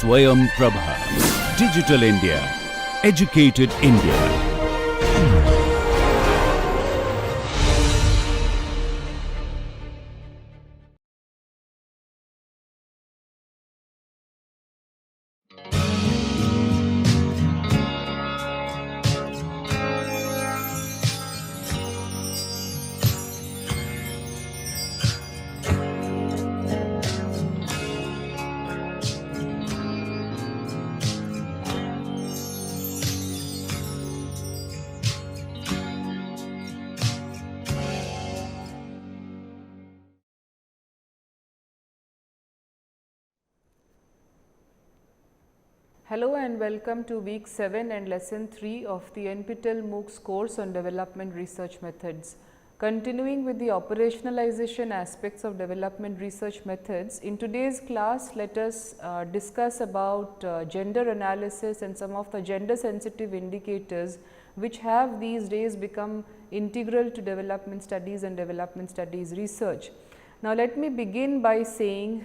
Swayam Prabha. Digital India. Educated India. Hello and welcome to week 7 and lesson 3 of the NPTEL MOOCs course on development research methods. Continuing with the operationalization aspects of development research methods, in today's class let us discuss about gender analysis and some of the gender sensitive indicators which have these days become integral to development studies and development studies research. Now let me begin by saying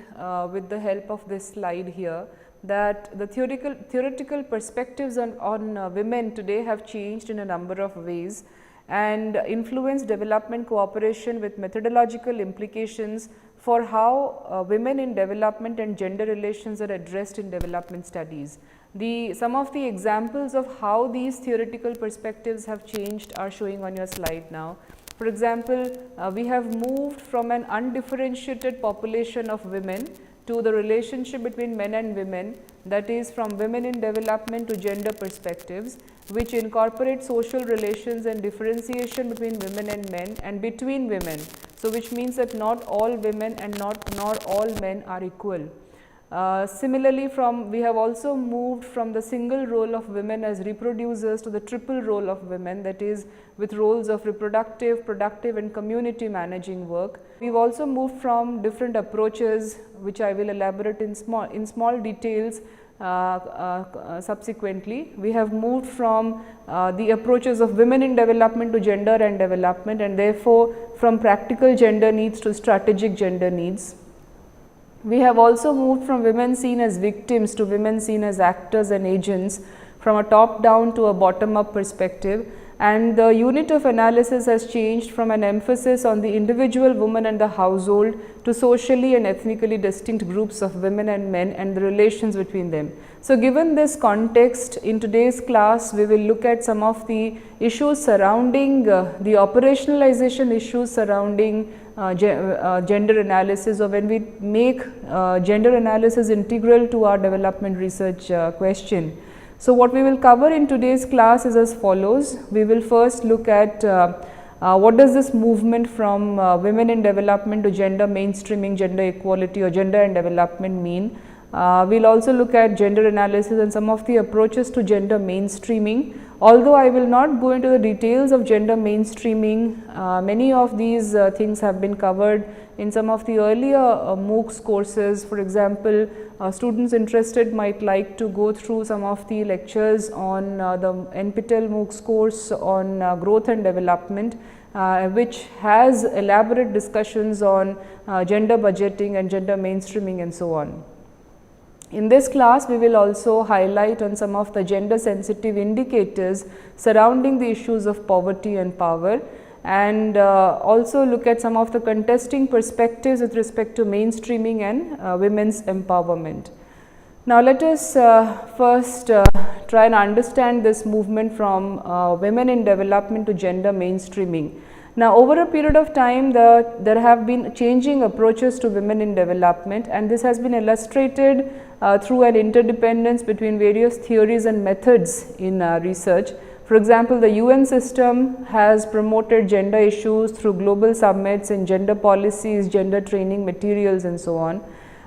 with the help of this slide here that the theoretical perspectives on women today have changed in a number of ways and influence development cooperation with methodological implications for how women in development and gender relations are addressed in development studies. Some of the examples of how these theoretical perspectives have changed are showing on your slide now. For example, we have moved from an undifferentiated population of women to the relationship between men and women, that is from women in development to gender perspectives, which incorporate social relations and differentiation between women and men and between women. So, which means that not all women and nor all men are equal. Similarly, we have also moved from the single role of women as reproducers to the triple role of women, that is with roles of reproductive, productive and community managing work. We have also moved from different approaches which I will elaborate in small details subsequently. We have moved from the approaches of women in development to gender and development, and therefore from practical gender needs to strategic gender needs. We have also moved from women seen as victims to women seen as actors and agents, from a top down to a bottom up perspective, and the unit of analysis has changed from an emphasis on the individual woman and the household to socially and ethnically distinct groups of women and men and the relations between them. So, given this context, in today's class we will look at some of the issues surrounding the operationalization issues surrounding gender analysis, or when we make gender analysis integral to our development research question. So, what we will cover in today's class is as follows. We will first look at what does this movement from women in development to gender mainstreaming, gender equality or gender and development mean. We will also look at gender analysis and some of the approaches to gender mainstreaming. Although I will not go into the details of gender mainstreaming, many of these things have been covered in some of the earlier MOOCs courses. For example, students interested might like to go through some of the lectures on the NPTEL MOOCs course on growth and development, which has elaborate discussions on gender budgeting and gender mainstreaming and so on. In this class, we will also highlight on some of the gender sensitive indicators surrounding the issues of poverty and power, and also look at some of the contesting perspectives with respect to mainstreaming and women's empowerment. Now, let us first try and understand this movement from women in development to gender mainstreaming. Now, over a period of time, there have been changing approaches to women in development, and this has been illustrated through an interdependence between various theories and methods in research. For example, the UN system has promoted gender issues through global summits in gender policies, gender training materials and so on.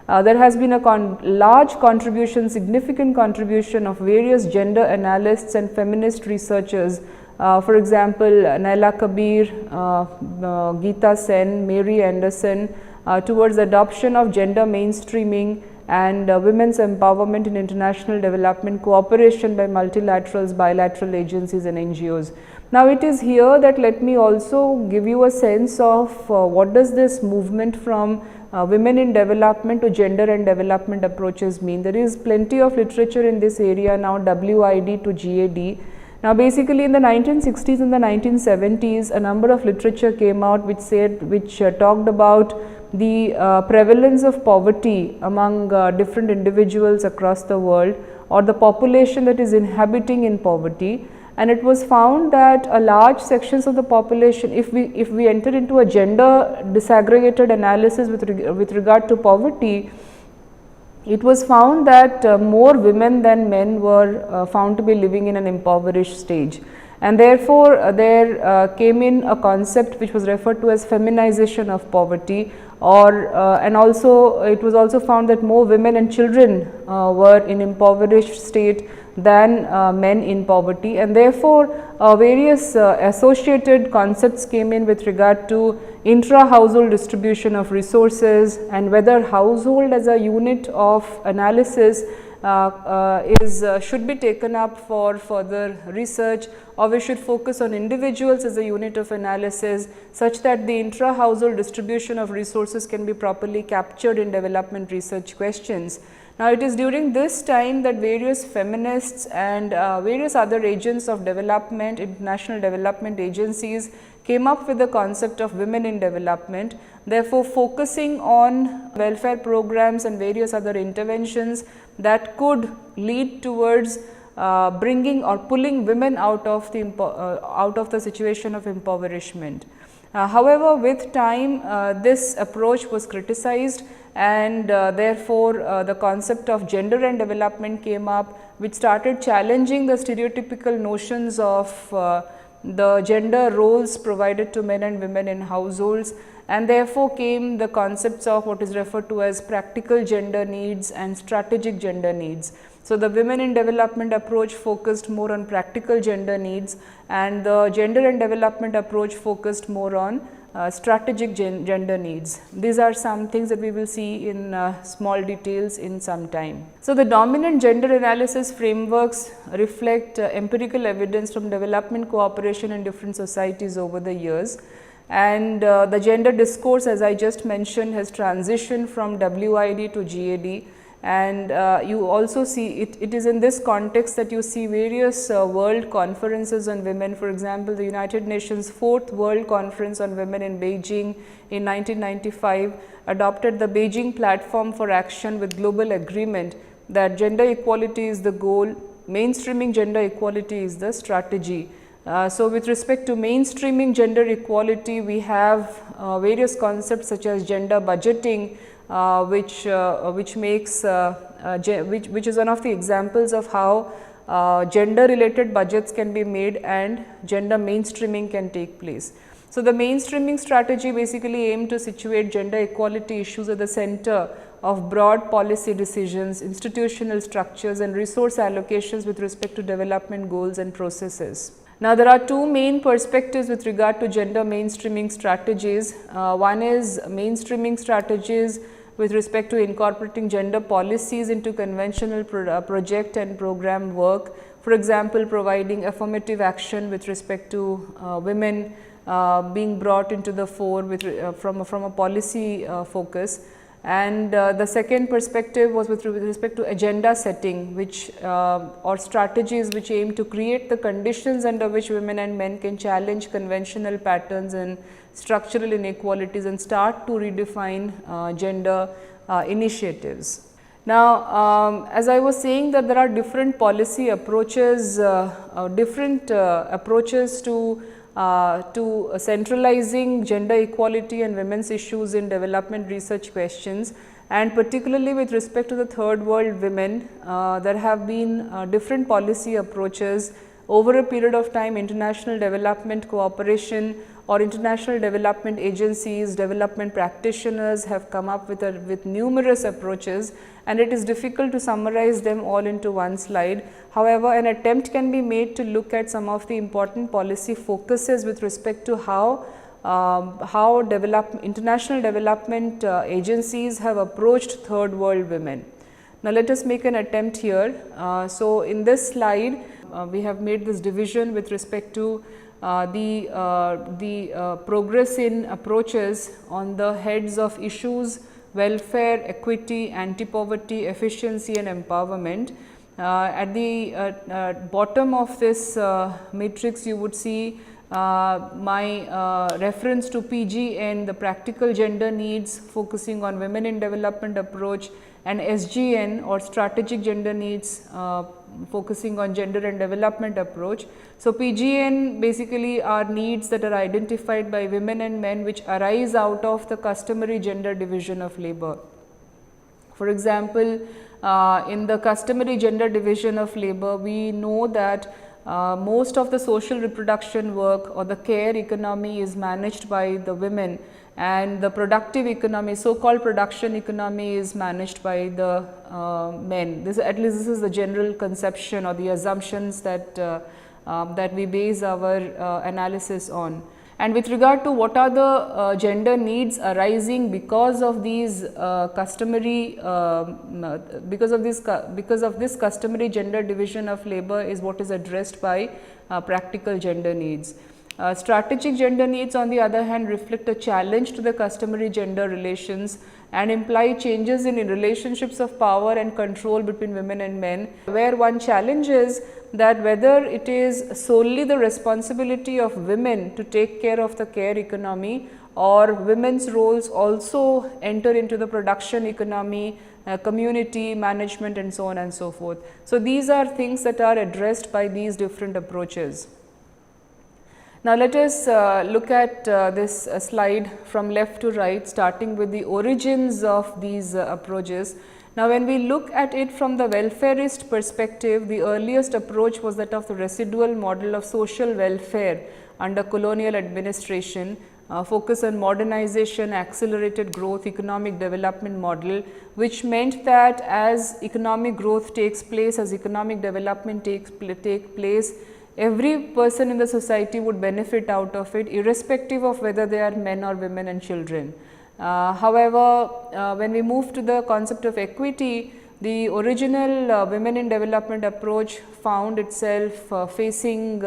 There has been a large contribution, significant contribution of various gender analysts and feminist researchers. For example, Naila Kabir, Geeta Sen, Mary Anderson, towards adoption of gender mainstreaming and women's empowerment in international development cooperation by multilaterals, bilateral agencies and NGOs. Now, it is here that let me also give you a sense of what does this movement from women in development to gender and development approaches mean. There is plenty of literature in this area now, WID to GAD. Now basically in the 1960s and the 1970s, a number of literature came out which talked about the prevalence of poverty among different individuals across the world, or the population that is inhabiting in poverty. And it was found that a large sections of the population, if we enter into a gender disaggregated analysis with regard to poverty, it was found that more women than men were found to be living in an impoverished stage. And therefore, there came in a concept which was referred to as feminization of poverty, and also it was also found that more women and children were in impoverished state than men in poverty, and therefore various associated concepts came in with regard to intra-household distribution of resources, and whether household as a unit of analysis should be taken up for further research, or we should focus on individuals as a unit of analysis, such that the intra-household distribution of resources can be properly captured in development research questions. Now, it is during this time that various feminists and various other agents of development, international development agencies, came up with the concept of women in development, therefore focusing on welfare programs and various other interventions that could lead towards bringing or pulling women out of the situation of impoverishment. However, with time this approach was criticized, and therefore the concept of gender and development came up, which started challenging the stereotypical notions of the gender roles provided to men and women in households, and therefore came the concepts of what is referred to as practical gender needs and strategic gender needs. So, the women in development approach focused more on practical gender needs, and the gender and development approach focused more on strategic gender needs. These are some things that we will see in small details in some time. So, the dominant gender analysis frameworks reflect empirical evidence from development cooperation in different societies over the years, and the gender discourse, as I just mentioned, has transitioned from WID to GAD. And you also see it is in this context that you see various world conferences on women. For example, the United Nations 4th World Conference on Women in Beijing in 1995 adopted the Beijing Platform for Action with global agreement that gender equality is the goal, mainstreaming gender equality is the strategy. So, with respect to mainstreaming gender equality, we have various concepts such as gender budgeting, which makes which is one of the examples of how gender related budgets can be made and gender mainstreaming can take place. So, the mainstreaming strategy basically aimed to situate gender equality issues at the center of broad policy decisions, institutional structures and resource allocations with respect to development goals and processes. Now, there are two main perspectives with regard to gender mainstreaming strategies. One is mainstreaming strategies with respect to incorporating gender policies into conventional project and program work. For example, providing affirmative action with respect to women being brought into the fore from a policy focus. And the second perspective was with respect to agenda setting, which or strategies which aim to create the conditions under which women and men can challenge conventional patterns and structural inequalities and start to redefine gender initiatives. Now, as I was saying that there are different policy approaches, approaches to centralizing gender equality and women's issues in development research questions, and particularly with respect to the third world women, there have been different policy approaches over a period of time. International development cooperation or international development agencies, development practitioners have come up with numerous approaches, and it is difficult to summarize them all into one slide. However, an attempt can be made to look at some of the important policy focuses with respect to how international development agencies have approached third world women. Now, let us make an attempt here. So, in this slide, we have made this division with respect to the progress in approaches on the heads of issues welfare, equity, anti-poverty, efficiency and empowerment. At the bottom of this matrix, you would see my reference to PGN, the practical gender needs, focusing on women in development approach, and SGN or strategic gender needs, focusing on gender and development approach. So, PGN basically are needs that are identified by women and men which arise out of the customary gender division of labor. For example, in the customary gender division of labor, we know that most of the social reproduction work or the care economy is managed by the women, and the productive economy, so called production economy, is managed by the men. This, at least this is the general conception or the assumptions that that we base our analysis on. And with regard to what are the gender needs arising because of these customary because of this customary gender division of labor is what is addressed by practical gender needs. Strategic gender needs, on the other hand, reflect a challenge to the customary gender relations and imply changes in relationships of power and control between women and men, where one challenge is that whether it is solely the responsibility of women to take care of the care economy, or women's roles also enter into the production economy, community management and so on and so forth. So, these are things that are addressed by these different approaches. Now, let us look at this slide from left to right, starting with the origins of these approaches. Now, when we look at it from the welfarist perspective, the earliest approach was that of the residual model of social welfare under colonial administration, focus on modernization, accelerated growth, economic development model, which meant that as economic growth takes place, as economic development takes place, every person in the society would benefit out of it, irrespective of whether they are men or women and children. However, when we move to the concept of equity, the original women in development approach found itself facing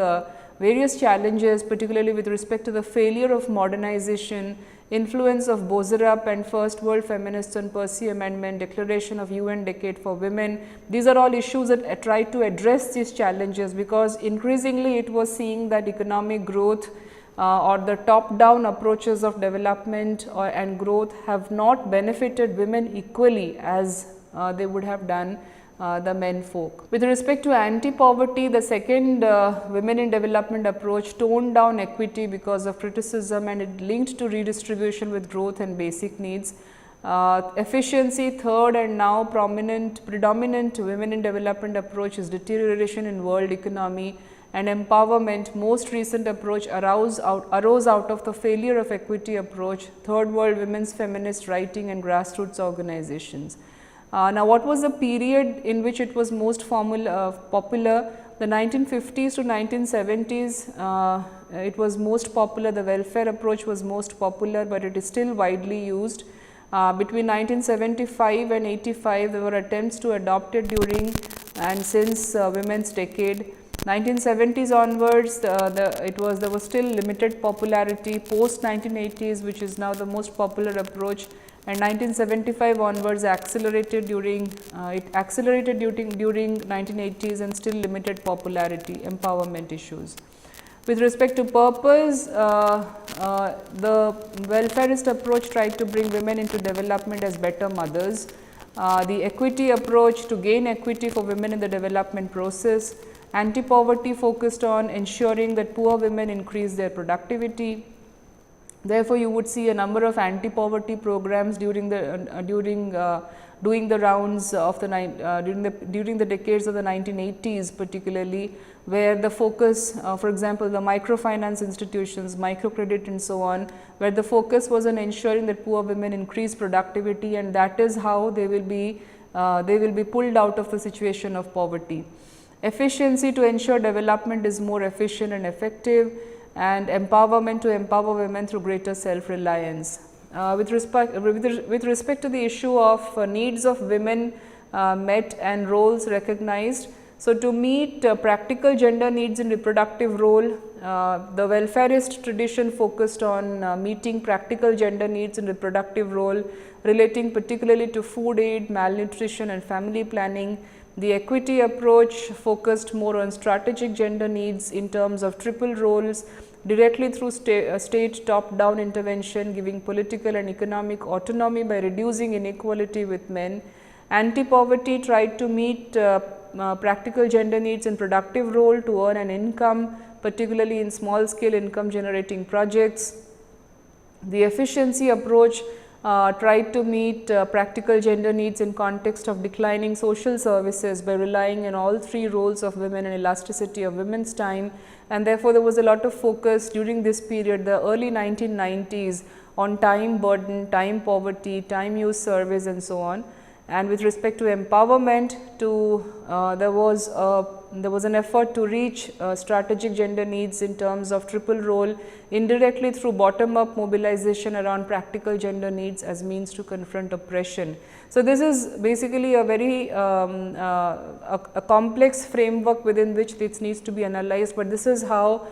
various challenges, particularly with respect to the failure of modernization, influence of Bozarab and First World Feminists on Percy Amendment, declaration of UN Decade for Women. These are all issues that try to address these challenges, because increasingly it was seeing that economic growth or the top down approaches of development and growth have not benefited women equally as they would have done the men folk. With respect to anti-poverty, the second women in development approach toned down equity because of criticism, and it linked to redistribution with growth and basic needs. Efficiency, third and now predominant women in development approach is deterioration in world economy, and empowerment, most recent approach, arose out of the failure of equity approach, third world women's feminist writing and grassroots organizations. Now, what was the period in which it was most popular? The 1950s to 1970s, it was most popular, the welfare approach was most popular, but it is still widely used. Between 1975 and 85, there were attempts to adopt it during and since women's decade. 1970s onwards, there was still limited popularity. Post 1980s, which is now the most popular approach, and 1975 onwards accelerated during 1980s and still limited popularity, empowerment issues. With respect to purpose, the welfarist approach tried to bring women into development as better mothers. The equity approach to gain equity for women in the development process. Anti-poverty focused on ensuring that poor women increase their productivity. Therefore, you would see a number of anti-poverty programs during the rounds of during the decades of the 1980s, particularly, where the focus, for example, the microfinance institutions, microcredit and so on, where the focus was on ensuring that poor women increase productivity, and that is how they will be pulled out of the situation of poverty. Efficiency to ensure development is more efficient and effective, and empowerment to empower women through greater self-reliance. With respect to the issue of needs of women met and roles recognized, so to meet practical gender needs in reproductive role, The welfareist tradition focused on meeting practical gender needs in reproductive role, relating particularly to food aid, malnutrition and family planning. The equity approach focused more on strategic gender needs in terms of triple roles, directly through state top-down intervention, giving political and economic autonomy by reducing inequality with men. Anti-poverty tried to meet practical gender needs in productive role to earn an income, particularly in small-scale income-generating projects. The efficiency approach tried to meet practical gender needs in context of declining social services by relying on all three roles of women and elasticity of women's time, and therefore, there was a lot of focus during this period, the early 1990s, on time burden, time poverty, time use surveys and so on. And with respect to empowerment, there was an effort to reach strategic gender needs in terms of triple role, indirectly through bottom up mobilization around practical gender needs as means to confront oppression. So, this is basically a very a complex framework within which this needs to be analyzed, but this is how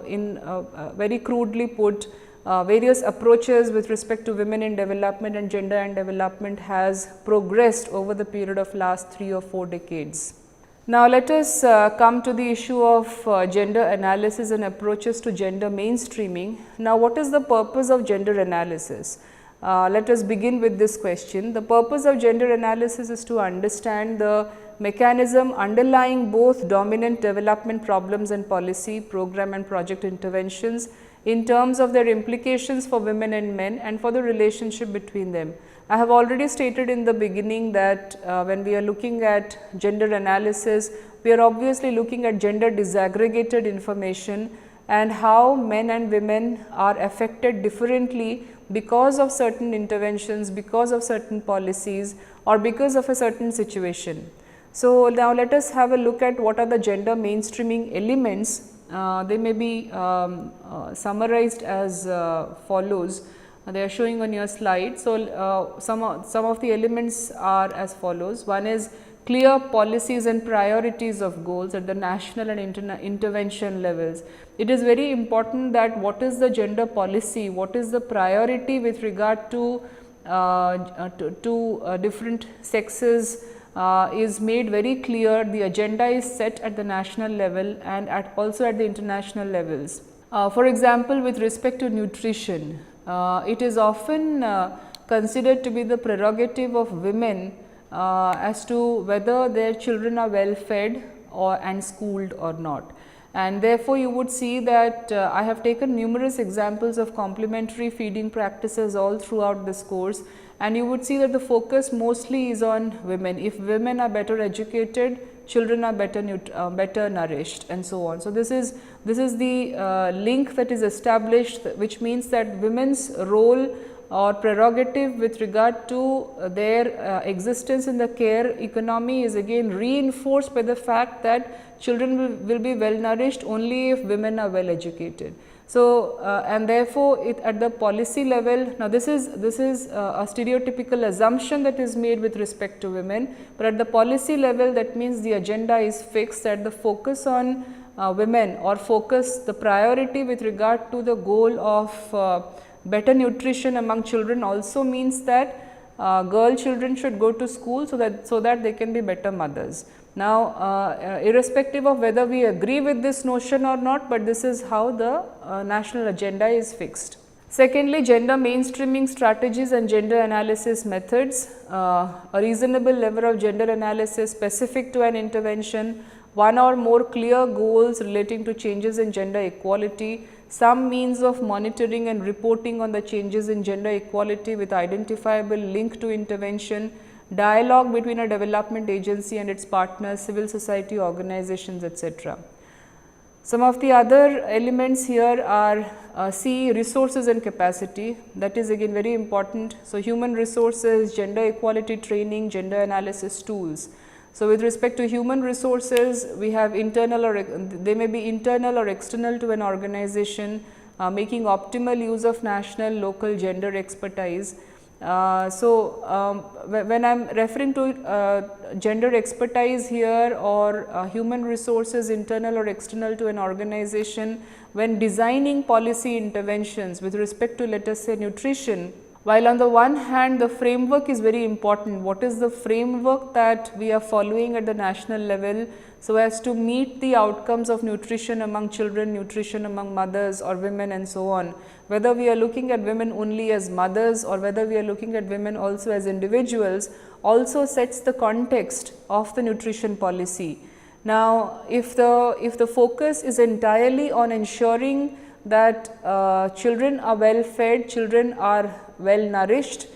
in very crudely put, various approaches with respect to women in development and gender and development has progressed over the period of last 3 or 4 decades. Now, let us come to the issue of gender analysis and approaches to gender mainstreaming. Now, what is the purpose of gender analysis? Let us begin with this question. The purpose of gender analysis is to understand the mechanism underlying both dominant development problems and policy, program and project interventions in terms of their implications for women and men and for the relationship between them. I have already stated in the beginning that when we are looking at gender analysis, we are obviously looking at gender disaggregated information and how men and women are affected differently because of certain interventions, because of certain policies or because of a certain situation. So, now let us have a look at what are the gender mainstreaming elements. They may be summarized as follows. They are showing on your slide. So, some of the elements are as follows. One is clear policies and priorities of goals at the national and intervention levels. It is very important that what is the gender policy, what is the priority with regard to different sexes is made very clear. The agenda is set at the national level and also at the international levels. For example, with respect to nutrition, it is often considered to be the prerogative of women as to whether their children are well fed and schooled or not. And therefore, you would see that I have taken numerous examples of complementary feeding practices all throughout this course, and you would see that the focus mostly is on women. If women are better educated, children are better nourished and so on. So, this is the link that is established, which means that women's role or prerogative with regard to their existence in the care economy is again reinforced by the fact that children will be well nourished only if women are well educated. So, and therefore, at the policy level, now this is a stereotypical assumption that is made with respect to women, but at the policy level, that means the agenda is fixed, that the focus on women or the priority with regard to the goal of better nutrition among children also means that girl children should go to school so that they can be better mothers. Now, irrespective of whether we agree with this notion or not, but this is how the national agenda is fixed. Secondly, gender mainstreaming strategies and gender analysis methods, a reasonable level of gender analysis specific to an intervention, one or more clear goals relating to changes in gender equality, some means of monitoring and reporting on the changes in gender equality with identifiable link to intervention, dialogue between a development agency and its partners, civil society organizations, etc. Some of the other elements here are C, resources and capacity, that is again very important. So, human resources, gender equality training, gender analysis tools. So, with respect to human resources, we have internal or they may be internal or external to an organization, making optimal use of national, local gender expertise. When I am referring to gender expertise here, or human resources internal or external to an organization, when designing policy interventions with respect to, let us say, nutrition, while on the one hand the framework is very important, what is the framework that we are following at the national level so as to meet the outcomes of nutrition among children, nutrition among mothers or women and so on, whether we are looking at women only as mothers or whether we are looking at women also as individuals, also sets the context of the nutrition policy. Now, if the focus is entirely on ensuring that children are well fed, children are well nourished,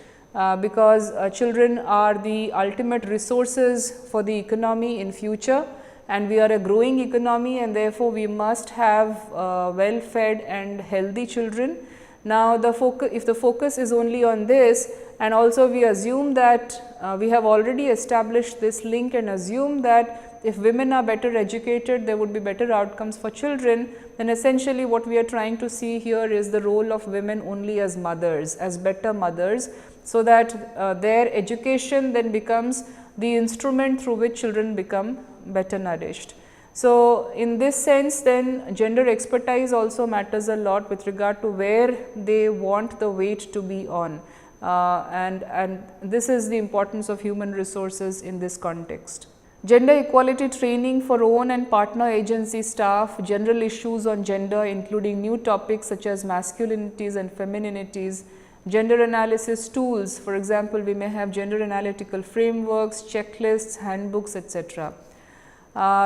because children are the ultimate resources for the economy in future, and we are a growing economy, and therefore we must have well fed and healthy children. Now, if the focus is only on this, and also we assume that we have already established this link and assume that if women are better educated, there would be better outcomes for children, then essentially what we are trying to see here is the role of women only as mothers, as better mothers, so that their education then becomes the instrument through which children become better nourished. So, in this sense, then gender expertise also matters a lot with regard to where they want the weight to be on, and this is the importance of human resources in this context. Gender equality training for own and partner agency staff, general issues on gender including new topics such as masculinities and femininities, gender analysis tools, for example, we may have gender analytical frameworks, checklists, handbooks, etc.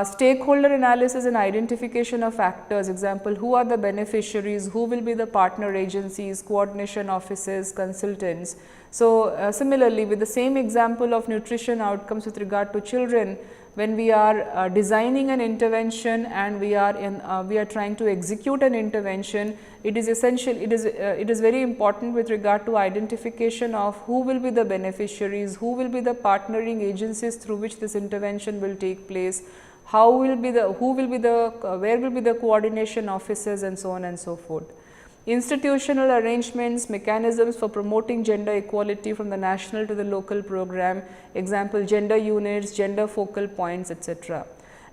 Stakeholder analysis and identification of factors, example, who are the beneficiaries, who will be the partner agencies, coordination offices, consultants. So, similarly with the same example of nutrition outcomes with regard to children, when we are designing an intervention and we are trying to execute an intervention, it is essential, it is very important with regard to identification of who will be the beneficiaries, who will be the partnering agencies through which this intervention will take place, where will be the coordination offices, and so on and so forth. Institutional arrangements, mechanisms for promoting gender equality from the national to the local program, example, gender units, gender focal points, etc.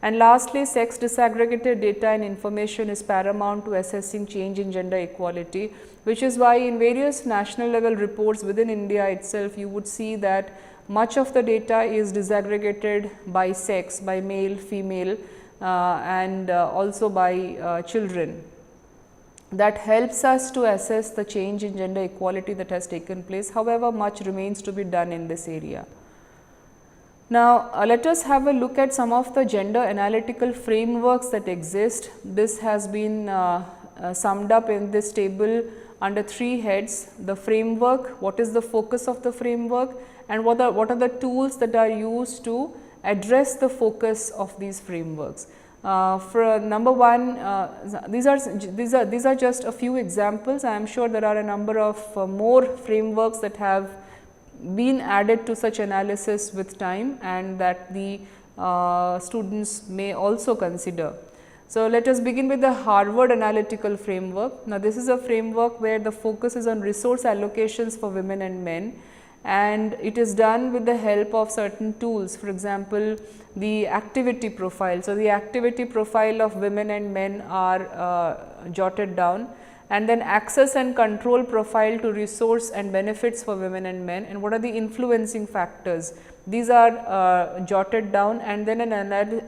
And lastly, sex disaggregated data and information is paramount to assessing change in gender equality, which is why in various national level reports within India itself, you would see that much of the data is disaggregated by sex, by male, female, and also by children. That helps us to assess the change in gender equality that has taken place. However, much remains to be done in this area. Now, let us have a look at some of the gender analytical frameworks that exist. This has been summed up in this table under 3 heads: the framework, what is the focus of the framework, and what are the tools that are used to address the focus of these frameworks. For number 1, these are just a few examples. I am sure there are a number of more frameworks that have been added to such analysis with time, and that the students may also consider. So, let us begin with the Harvard analytical framework. Now, this is a framework where the focus is on resource allocations for women and men, and it is done with the help of certain tools. For example, the activity profile. So, the activity profile of women and men are jotted down, and then access and control profile to resource and benefits for women and men, and what are the influencing factors. These are jotted down, and then an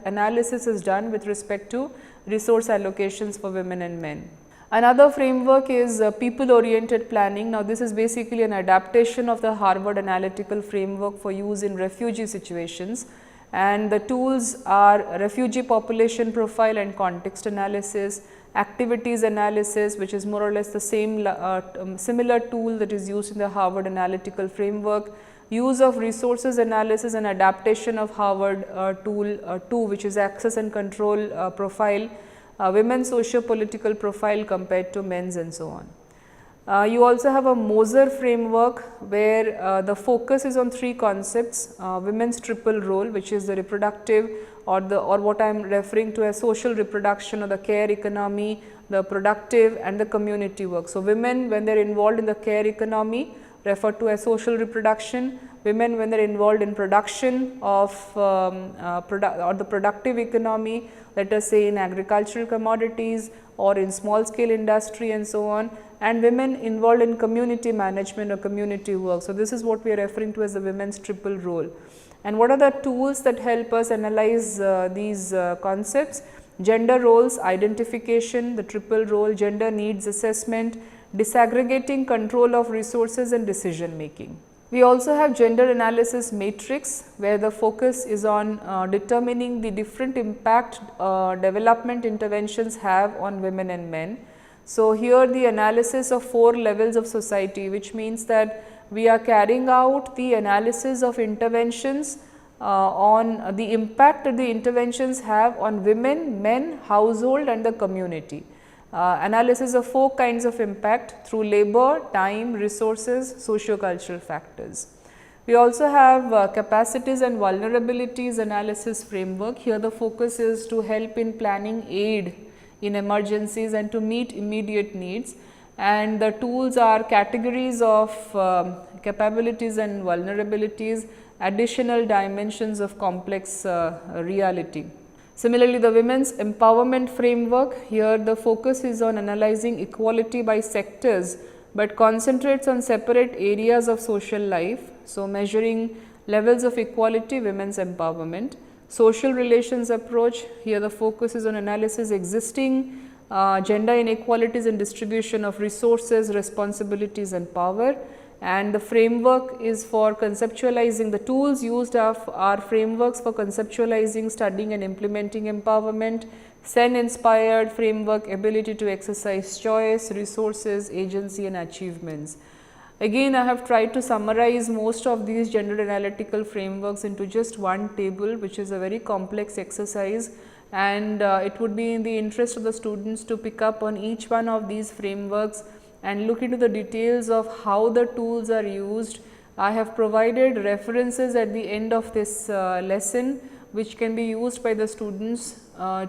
analysis is done with respect to resource allocations for women and men. Another framework is people oriented planning. Now, this is basically an adaptation of the Harvard analytical framework for use in refugee situations, and the tools are refugee population profile and context analysis, activities analysis, which is more or less the same similar tool that is used in the Harvard analytical framework, use of resources analysis and adaptation of Harvard tool 2, which is access and control profile, women's socio-political profile compared to men's, and so on. You also have a Moser framework where the focus is on 3 concepts: women's triple role, which is the reproductive or what I am referring to as social reproduction or the care economy, the productive and the community work. So, women, when they are involved in the care economy, referred to as social reproduction. Women when they are involved in production of or the productive economy, let us say in agricultural commodities or in small scale industry and so on, and women involved in community management or community work. So, this is what we are referring to as the women's triple role. And what are the tools that help us analyze these concepts? Gender roles identification, the triple role, gender needs assessment, disaggregating control of resources and decision making. We also have gender analysis matrix, where the focus is on determining the different impact development interventions have on women and men. So, here the analysis of 4 levels of society, which means that we are carrying out the analysis of interventions on the impact that the interventions have on women, men, household and the community. Analysis of 4 kinds of impact through labor, time, resources, socio-cultural factors. We also have capacities and vulnerabilities analysis framework. Here the focus is to help in planning aid in emergencies and to meet immediate needs, and the tools are categories of capabilities and vulnerabilities, additional dimensions of complex reality. Similarly, the women's empowerment framework, here the focus is on analyzing equality by sectors, but concentrates on separate areas of social life. So, measuring levels of equality, women's empowerment. Social relations approach, here the focus is on analysis existing gender inequalities in distribution of resources, responsibilities and power. And the framework is for conceptualizing, the tools used are frameworks for conceptualizing, studying and implementing empowerment, Sen inspired framework, ability to exercise choice, resources, agency and achievements. Again, I have tried to summarize most of these gender analytical frameworks into just one table, which is a very complex exercise, and it would be in the interest of the students to pick up on each one of these frameworks and look into the details of how the tools are used. I have provided references at the end of this lesson, which can be used by the students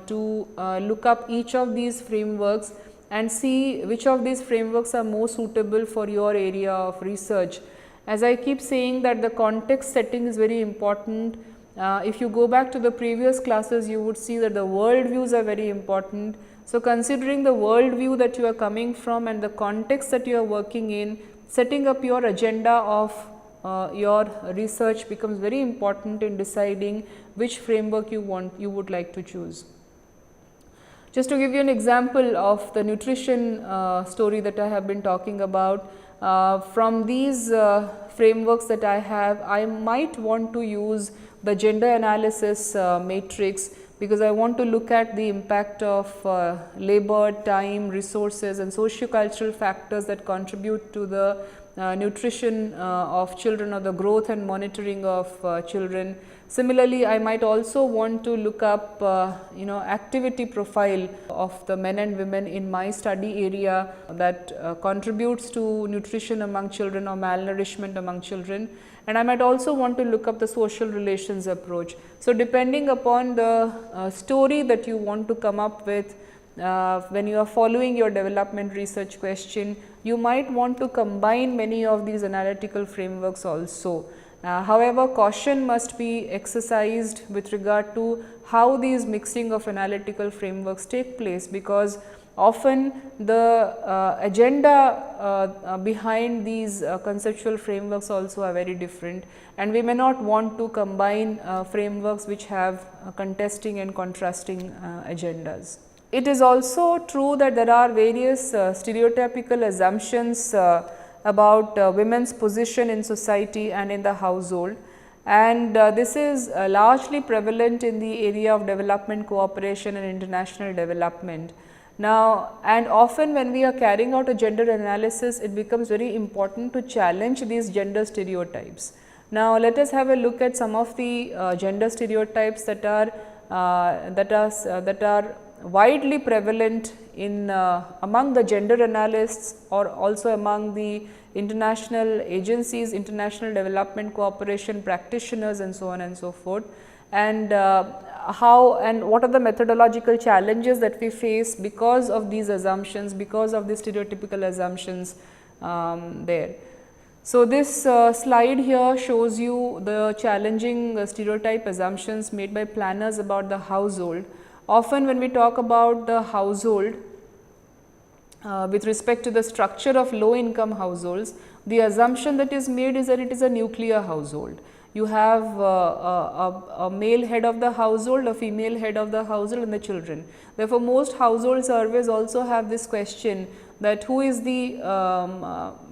to look up each of these frameworks and see which of these frameworks are more suitable for your area of research. As I keep saying that the context setting is very important. If you go back to the previous classes, you would see that the world views are very important. So, considering the world view that you are coming from and the context that you are working in, setting up your agenda of your research becomes very important in deciding which framework you would like to choose. Just to give you an example of the nutrition story that I have been talking about, from these frameworks that I have, I might want to use the gender analysis matrix, because I want to look at the impact of labor, time, resources and socio-cultural factors that contribute to the nutrition of children or the growth and monitoring of children. Similarly, I might also want to look up activity profile of the men and women in my study area that contributes to nutrition among children or malnourishment among children, and I might also want to look up the social relations approach. So, depending upon the story that you want to come up with when you are following your development research question, you might want to combine many of these analytical frameworks also. However, caution must be exercised with regard to how these mixing of analytical frameworks take place, because often the agenda behind these conceptual frameworks also are very different, and we may not want to combine frameworks which have contesting and contrasting agendas. It is also true that there are various stereotypical assumptions about women's position in society and in the household, and this is largely prevalent in the area of development cooperation and international development. Now, and often when we are carrying out a gender analysis, it becomes very important to challenge these gender stereotypes. Now, let us have a look at some of the gender stereotypes that are widely prevalent in among the gender analysts, or also among the international agencies, international development cooperation practitioners and so on and so forth, and how and what are the methodological challenges that we face because of these assumptions, because of the stereotypical assumptions there. So, this slide here shows you the challenging stereotype assumptions made by planners about the household. Often when we talk about the household with respect to the structure of low income households, the assumption that is made is that it is a nuclear household. You have a male head of the household, a female head of the household and the children. Therefore, most household surveys also have this question that who is the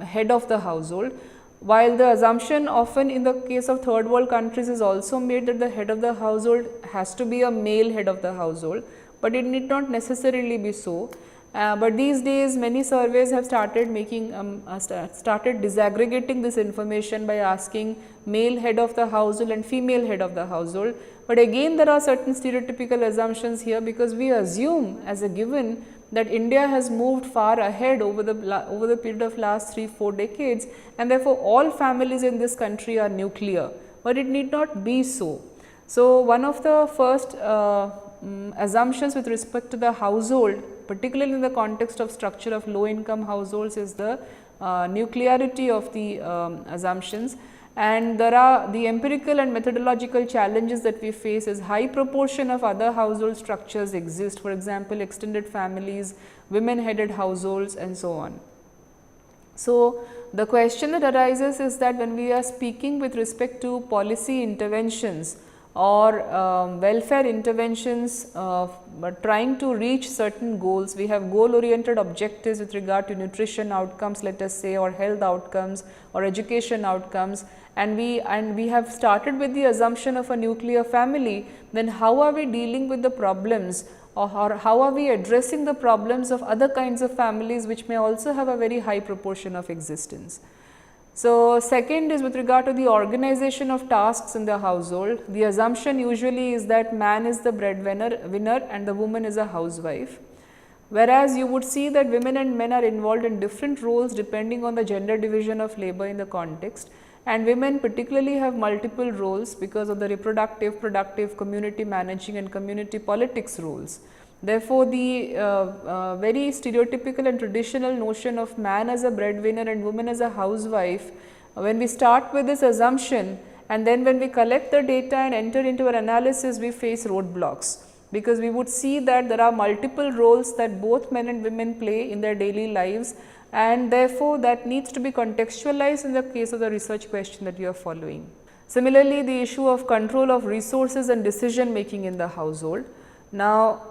head of the household, while the assumption often in the case of third world countries is also made that the head of the household has to be a male head of the household, but it need not necessarily be so. But these days many surveys have started making started disaggregating this information by asking male head of the household and female head of the household. But again there are certain stereotypical assumptions here, because we assume as a given that India has moved far ahead over the period of last 3-4 decades, and therefore all families in this country are nuclear, but it need not be so. So, one of the first assumptions with respect to the household, particularly in the context of structure of low income households, is the nuclearity of the assumptions. And there are the empirical and methodological challenges that we face is high proportion of other household structures exist, for example, extended families, women headed households and so on. So, the question that arises is that when we are speaking with respect to policy interventions or welfare interventions trying to reach certain goals, we have goal oriented objectives with regard to nutrition outcomes, let us say, or health outcomes or education outcomes, and we have started with the assumption of a nuclear family, then how are we dealing with the problems, or how are we addressing the problems of other kinds of families which may also have a very high proportion of existence. So, second is with regard to the organization of tasks in the household. The assumption usually is that man is the breadwinner and the woman is a housewife, whereas you would see that women and men are involved in different roles depending on the gender division of labor in the context, and women particularly have multiple roles because of the reproductive, productive, community managing and community politics roles. Therefore, the very stereotypical and traditional notion of man as a breadwinner and woman as a housewife, when we start with this assumption and then when we collect the data and enter into our analysis, we face roadblocks, because we would see that there are multiple roles that both men and women play in their daily lives, and therefore, that needs to be contextualized in the case of the research question that you are following. Similarly, the issue of control of resources and decision making in the household. Now,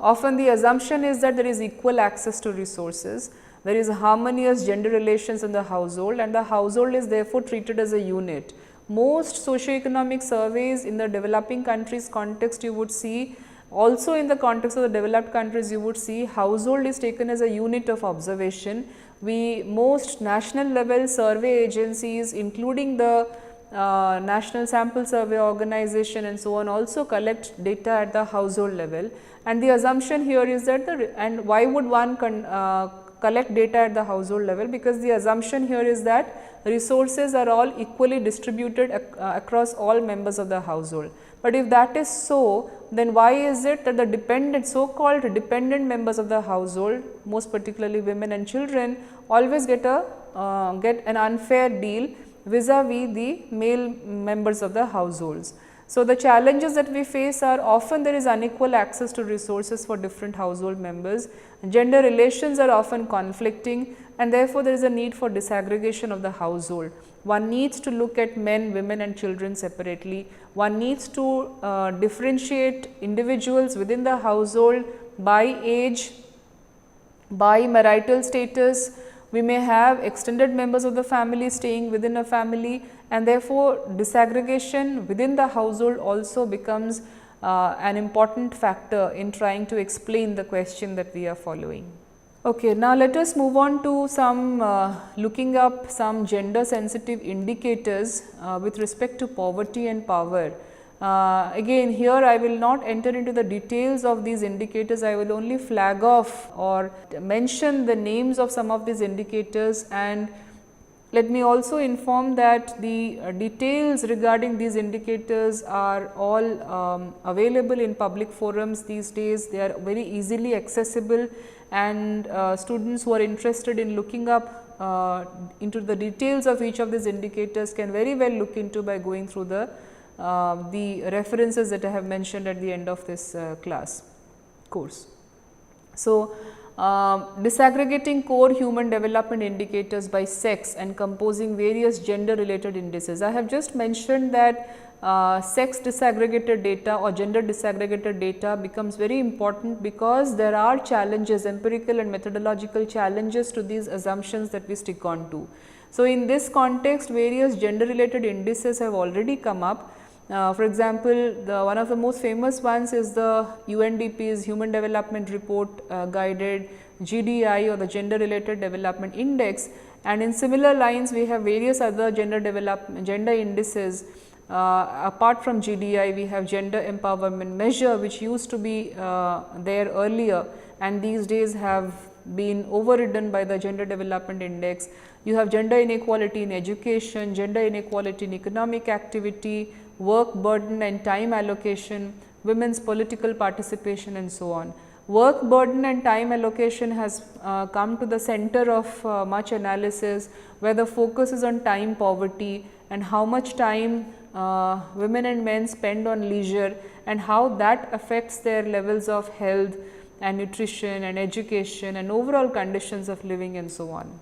often the assumption is that there is equal access to resources, there is harmonious gender relations in the household, and the household is therefore treated as a unit. Most socioeconomic surveys in the developing countries context, you would see, also in the context of the developed countries, you would see household is taken as a unit of observation. Most national level survey agencies, including the National Sample Survey Organization and so on, also collect data at the household level, and the assumption here is that and why would one collect data at the household level, because the assumption here is that resources are all equally distributed across all members of the household. But if that is so, then why is it that the so-called dependent members of the household, most particularly women and children, always get an unfair deal vis-a-vis the male members of the households? So, the challenges that we face are often there is unequal access to resources for different household members, gender relations are often conflicting, and therefore, there is a need for disaggregation of the household. One needs to look at men, women and children separately. One needs to differentiate individuals within the household by age, by marital status. We may have extended members of the family staying within a family, and therefore, disaggregation within the household also becomes an important factor in trying to explain the question that we are following. Okay, now let us move on to some looking up some gender sensitive indicators with respect to poverty and power. Again, here I will not enter into the details of these indicators, I will only flag off or mention the names of some of these indicators, and let me also inform that the details regarding these indicators are all available in public forums these days. They are very easily accessible, and students who are interested in looking up into the details of each of these indicators can very well look into by going through the references that I have mentioned at the end of this course. So, disaggregating core human development indicators by sex and composing various gender related indices. I have just mentioned that sex disaggregated data or gender disaggregated data becomes very important because there are challenges, empirical and methodological challenges to these assumptions that we stick on to. So, in this context, various gender related indices have already come up. For example, one of the most famous ones is the UNDP's Human Development Report guided GDI or the Gender Related Development Index, and in similar lines we have various other gender indices. Apart from GDI, we have gender empowerment measure, which used to be there earlier and these days have been overridden by the gender development index. You have gender inequality in education, gender inequality in economic activity, work burden and time allocation, women's political participation and so on. Work burden and time allocation has come to the center of much analysis, where the focus is on time poverty and how much time women and men spend on leisure and how that affects their levels of health and nutrition and education and overall conditions of living and so on.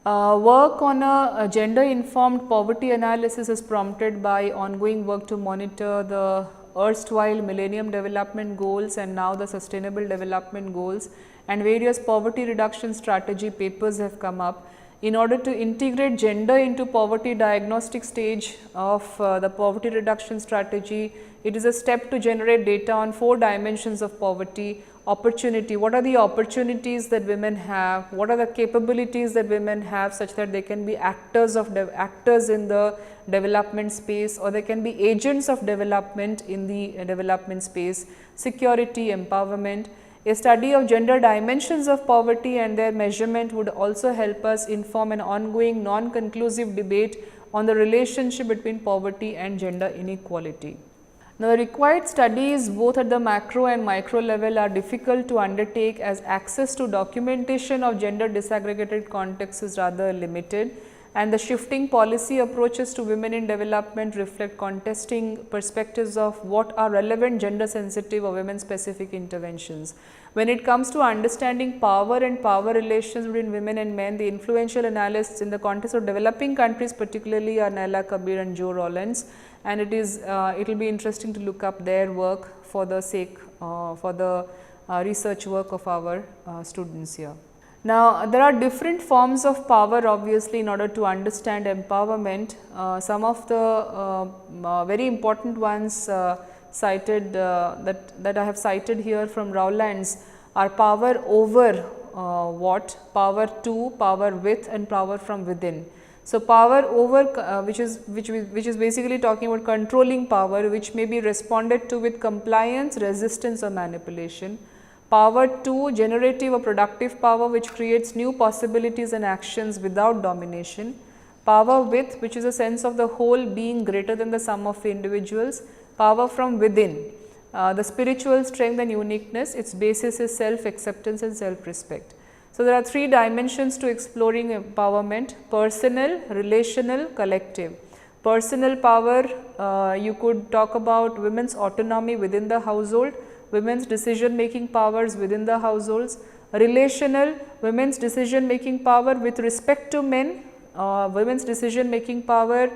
Work on a gender informed poverty analysis is prompted by ongoing work to monitor the erstwhile Millennium Development Goals and now the Sustainable Development Goals, and various poverty reduction strategy papers have come up. In order to integrate gender into poverty diagnostic stage of the poverty reduction strategy, it is a step to generate data on 4 dimensions of poverty. Opportunity, what are the opportunities that women have, what are the capabilities that women have such that they can be actors in the development space, or they can be agents of development in the development space. Security, empowerment. A study of gender dimensions of poverty and their measurement would also help us inform an ongoing non-conclusive debate on the relationship between poverty and gender inequality. Now, the required studies both at the macro and micro level are difficult to undertake, as access to documentation of gender disaggregated contexts is rather limited, and the shifting policy approaches to women in development reflect contesting perspectives of what are relevant gender sensitive or women specific interventions. When it comes to understanding power and power relations between women and men, the influential analysts in the context of developing countries particularly are Naila Kabir and Joe Rollins, and it will be interesting to look up their work for the sake for the research work of our students here. Now, there are different forms of power obviously in order to understand empowerment. Some of the very important ones cited that I have cited here from Rowlands are power over what, power to, power with, and power from within. So, power over which is basically talking about controlling power, which may be responded to with compliance, resistance or manipulation. Power to, generative or productive power, which creates new possibilities and actions without domination. Power with, which is a sense of the whole being greater than the sum of the individuals. Power from within, the spiritual strength and uniqueness, its basis is self acceptance and self respect. So, there are 3 dimensions to exploring empowerment: personal, relational, collective. Personal power, you could talk about women's autonomy within the household, women's decision making powers within the households. Relational, women's decision making power with respect to men, women's decision making power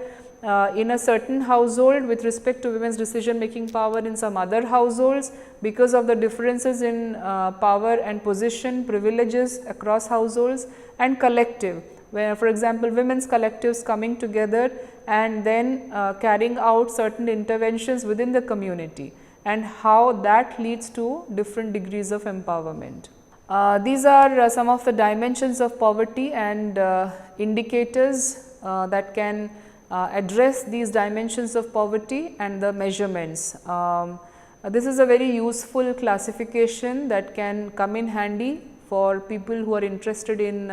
in a certain household with respect to women's decision making power in some other households, because of the differences in power and position, privileges across households. And collective, where for example, women's collectives coming together and then carrying out certain interventions within the community, and how that leads to different degrees of empowerment. These are some of the dimensions of poverty and indicators that can address these dimensions of poverty and the measurements. This is a very useful classification that can come in handy for people who are interested in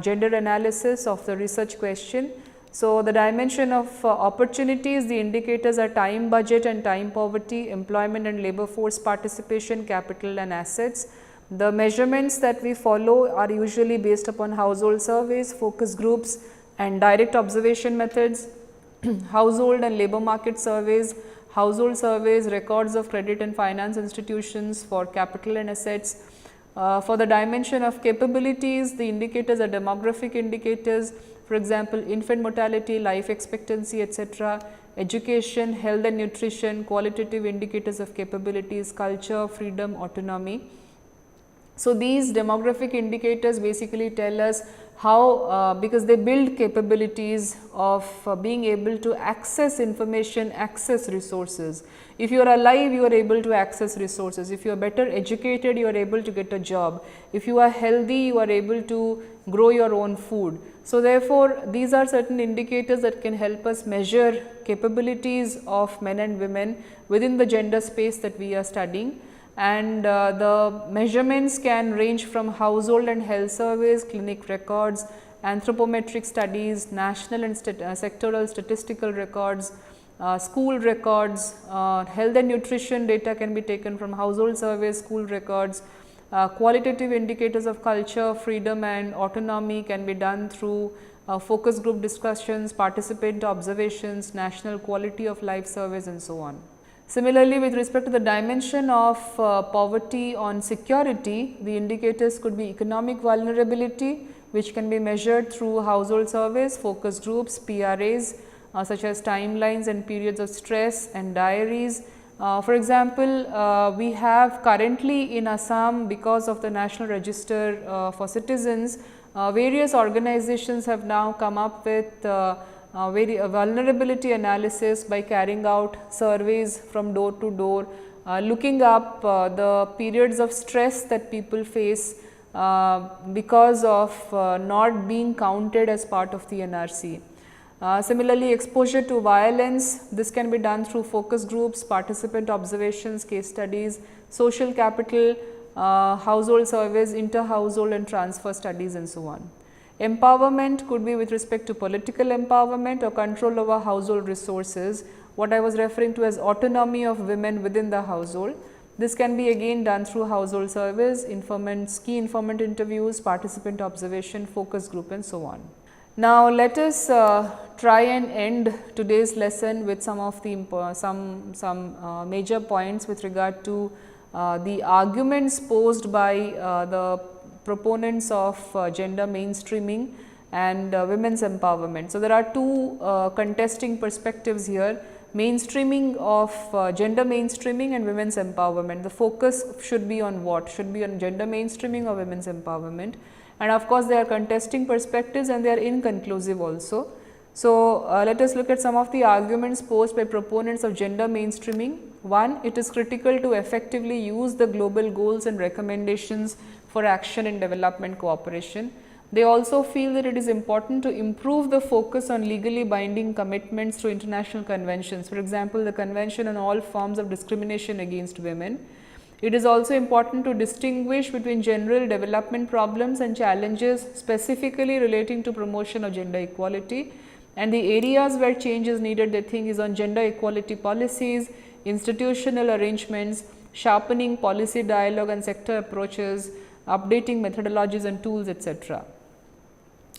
gender analysis of the research question. So, the dimension of opportunities, the indicators are time budget and time poverty, employment and labor force participation, capital and assets. The measurements that we follow are usually based upon household surveys, focus groups and direct observation methods, household and labor market surveys, household surveys, records of credit and finance institutions for capital and assets. For the dimension of capabilities, the indicators are demographic indicators, for example, infant mortality, life expectancy, etc., education, health and nutrition, qualitative indicators of capabilities, culture, freedom, autonomy. So, these demographic indicators basically tell us how, because they build capabilities of being able to access information, access resources. If you are alive, you are able to access resources. If you are better educated, you are able to get a job. If you are healthy, you are able to grow your own food. So, therefore, these are certain indicators that can help us measure capabilities of men and women within the gender space that we are studying. And the measurements can range from household and health surveys, clinic records, anthropometric studies, national and sectoral statistical records, school records, health and nutrition data can be taken from household surveys, school records, qualitative indicators of culture, freedom and autonomy can be done through focus group discussions, participant observations, national quality of life surveys and so on. Similarly, with respect to the dimension of poverty on security, the indicators could be economic vulnerability, which can be measured through household surveys, focus groups, PRAs, such as timelines and periods of stress and diaries. For example, we have currently in Assam, because of the National Register for Citizens, various organizations have now come up with vulnerability analysis by carrying out surveys from door to door, looking up the periods of stress that people face because of not being counted as part of the NRC. Similarly, exposure to violence, this can be done through focus groups, participant observations, case studies, social capital, household surveys, inter-household and transfer studies and so on. Empowerment could be with respect to political empowerment or control over household resources, what I was referring to as autonomy of women within the household. This can be again done through household surveys, informants, key informant interviews, participant observation, focus group and so on. Now, let us try and end today's lesson with some of the major points with regard to the arguments posed by the proponents of gender mainstreaming and women's empowerment. So, there are two contesting perspectives here, mainstreaming of gender mainstreaming and women's empowerment. The focus should be on what? Should be on gender mainstreaming or women's empowerment, and of course, they are contesting perspectives and they are inconclusive also. So, let us look at some of the arguments posed by proponents of gender mainstreaming. One, it is critical to effectively use the global goals and recommendations for action in development cooperation. They also feel that it is important to improve the focus on legally binding commitments through international conventions, for example, the Convention on All Forms of Discrimination Against Women. It is also important to distinguish between general development problems and challenges specifically relating to promotion of gender equality, and the areas where change is needed, they think, is on gender equality policies, institutional arrangements, sharpening policy dialogue and sector approaches, updating methodologies and tools, etc.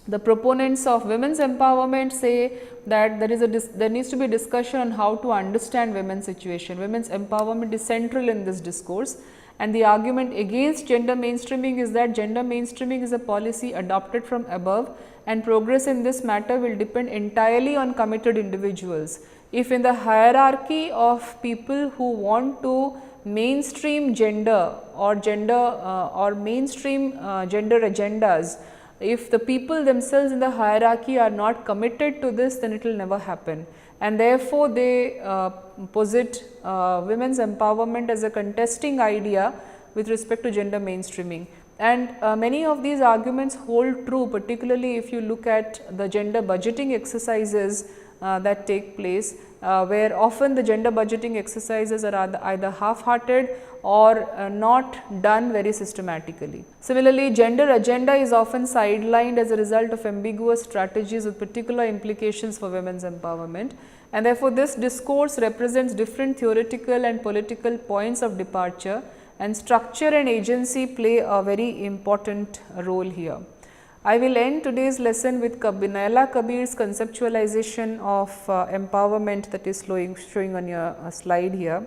The proponents of women's empowerment say that there needs to be discussion on how to understand women's situation. Women's empowerment is central in this discourse, and the argument against gender mainstreaming is that gender mainstreaming is a policy adopted from above, and progress in this matter will depend entirely on committed individuals. If in the hierarchy of people who want to mainstream gender or mainstream gender agendas, if the people themselves in the hierarchy are not committed to this, then it will never happen, and therefore they posit women's empowerment as a contesting idea with respect to gender mainstreaming. And many of these arguments hold true, particularly if you look at the gender budgeting exercises that take place, where often the gender budgeting exercises are either half-hearted or not done very systematically. Similarly, gender agenda is often sidelined as a result of ambiguous strategies with particular implications for women's empowerment, and therefore, this discourse represents different theoretical and political points of departure and structure and agency play a very important role here. I will end today's lesson with Naila Kabir's conceptualization of empowerment that is showing on your slide here.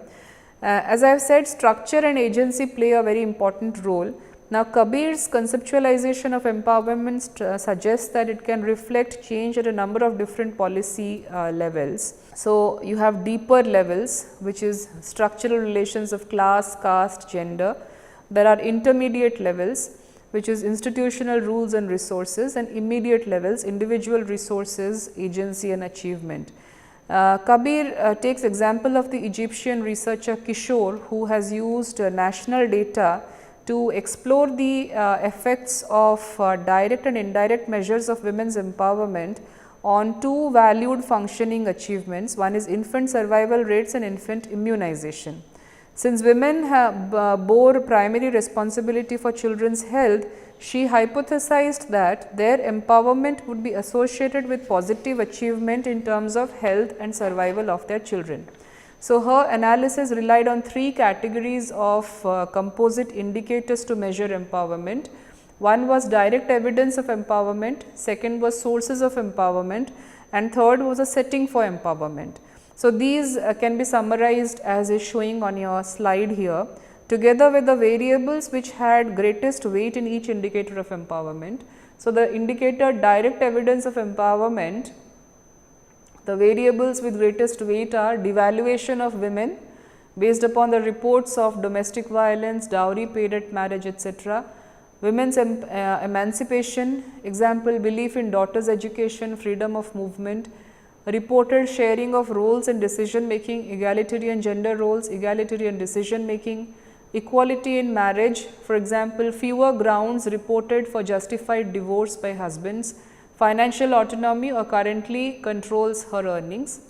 As I have said, structure and agency play a very important role. Now, Kabir's conceptualization of empowerment suggests that it can reflect change at a number of different policy levels. So, you have deeper levels, which is structural relations of class, caste, gender. There are intermediate levels, which is institutional rules and resources, and immediate levels, individual resources, agency and achievement. Kabir takes example of the Egyptian researcher Kishore, who has used national data to explore the effects of direct and indirect measures of women's empowerment on two valued functioning achievements. One is infant survival rates and infant immunization. Since women bore primary responsibility for children's health, she hypothesized that their empowerment would be associated with positive achievement in terms of health and survival of their children. So, her analysis relied on three categories of composite indicators to measure empowerment. One was direct evidence of empowerment, second was sources of empowerment, and third was a setting for empowerment. So, these can be summarized as is showing on your slide here, together with the variables which had greatest weight in each indicator of empowerment. So, the indicator direct evidence of empowerment, the variables with greatest weight are devaluation of women based upon the reports of domestic violence, dowry paid at marriage, etc. Women's emancipation, example belief in daughters' education, freedom of movement, reported sharing of roles in decision making, egalitarian gender roles, egalitarian decision making, equality in marriage, for example, fewer grounds reported for justified divorce by husbands, financial autonomy or currently controls her earnings.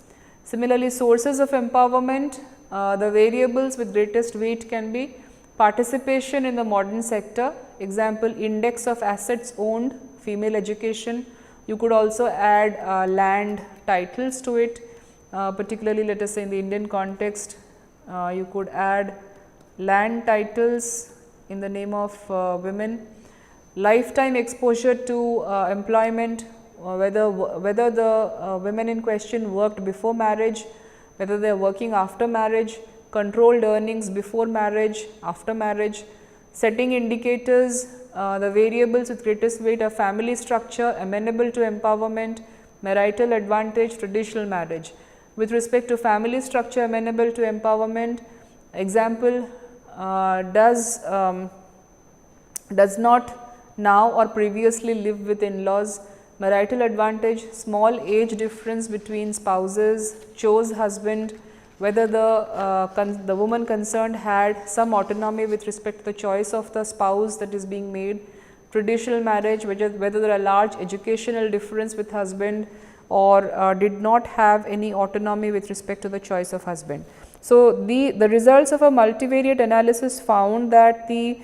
Similarly, sources of empowerment, the variables with greatest weight can be participation in the modern sector, example index of assets owned, female education. You could also add land titles to it, particularly let us say in the Indian context, you could add land titles in the name of women. Lifetime exposure to employment, whether the women in question worked before marriage, whether they are working after marriage, controlled earnings before marriage, after marriage. Setting indicators, the variables with greatest weight are family structure, amenable to empowerment, marital advantage, traditional marriage. With respect to family structure amenable to empowerment, example does not now or previously live with in-laws, marital advantage, small age difference between spouses, chose husband, whether the woman concerned had some autonomy with respect to the choice of the spouse that is being made, traditional marriage, whether there are large educational difference with husband or did not have any autonomy with respect to the choice of husband. So, the results of a multivariate analysis found that the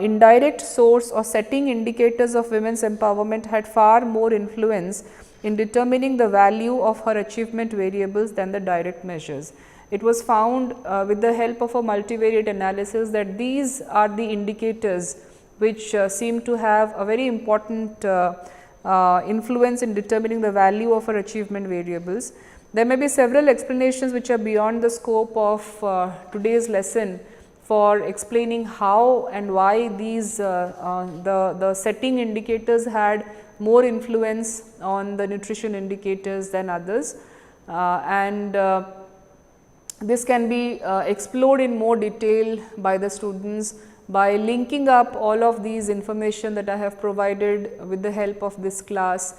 indirect source or setting indicators of women's empowerment had far more influence in determining the value of her achievement variables than the direct measures. It was found with the help of a multivariate analysis that these are the indicators which seem to have a very important influence in determining the value of her achievement variables. There may be several explanations which are beyond the scope of today's lesson for explaining how and why these the setting indicators had more influence on the nutrition indicators than others, and this can be explored in more detail by the students by linking up all of these information that I have provided with the help of this class,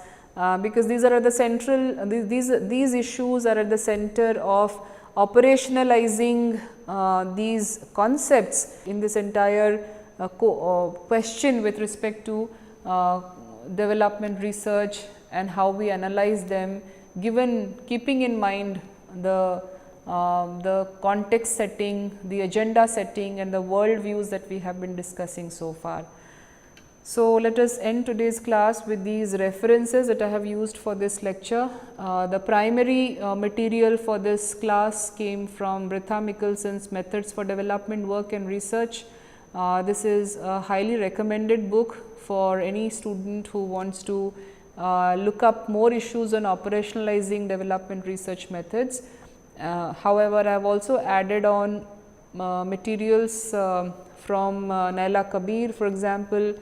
because these are at the central, these issues are at the center of operationalizing these concepts in this entire question with respect to development research and how we analyze them, keeping in mind the context setting, the agenda setting and the world views that we have been discussing so far. So, let us end today's class with these references that I have used for this lecture. The primary material for this class came from Britha Mickelson's Methods for Development Work and Research. This is a highly recommended book for any student who wants to look up more issues on operationalizing development research methods. However, I have also added on materials from Naila Kabir, for example,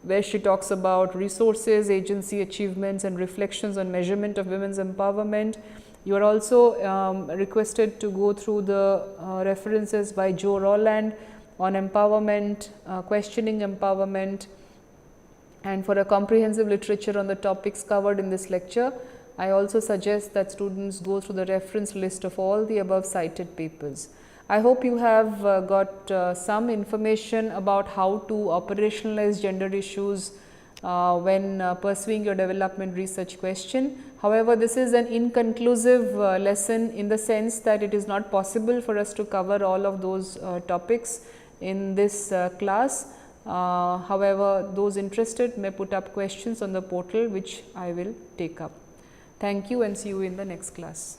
where she talks about resources, agency, achievements and reflections on measurement of women's empowerment. You are also requested to go through the references by Joe Rowland on empowerment, questioning empowerment, and for a comprehensive literature on the topics covered in this lecture, I also suggest that students go through the reference list of all the above cited papers. I hope you have got some information about how to operationalize gender issues when pursuing your development research question. However, this is an inconclusive lesson in the sense that it is not possible for us to cover all of those topics in this class. However, those interested may put up questions on the portal which I will take up. Thank you and see you in the next class.